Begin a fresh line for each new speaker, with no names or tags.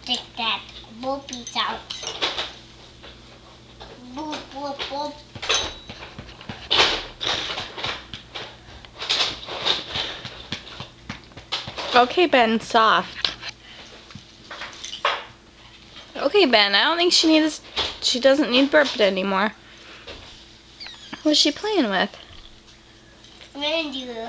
stick that burpees out. Boop, boop, boop.
Okay, Ben, soft. Okay, Ben, I don't think she doesn't need burp anymore. What's she playing with?
I'm gonna do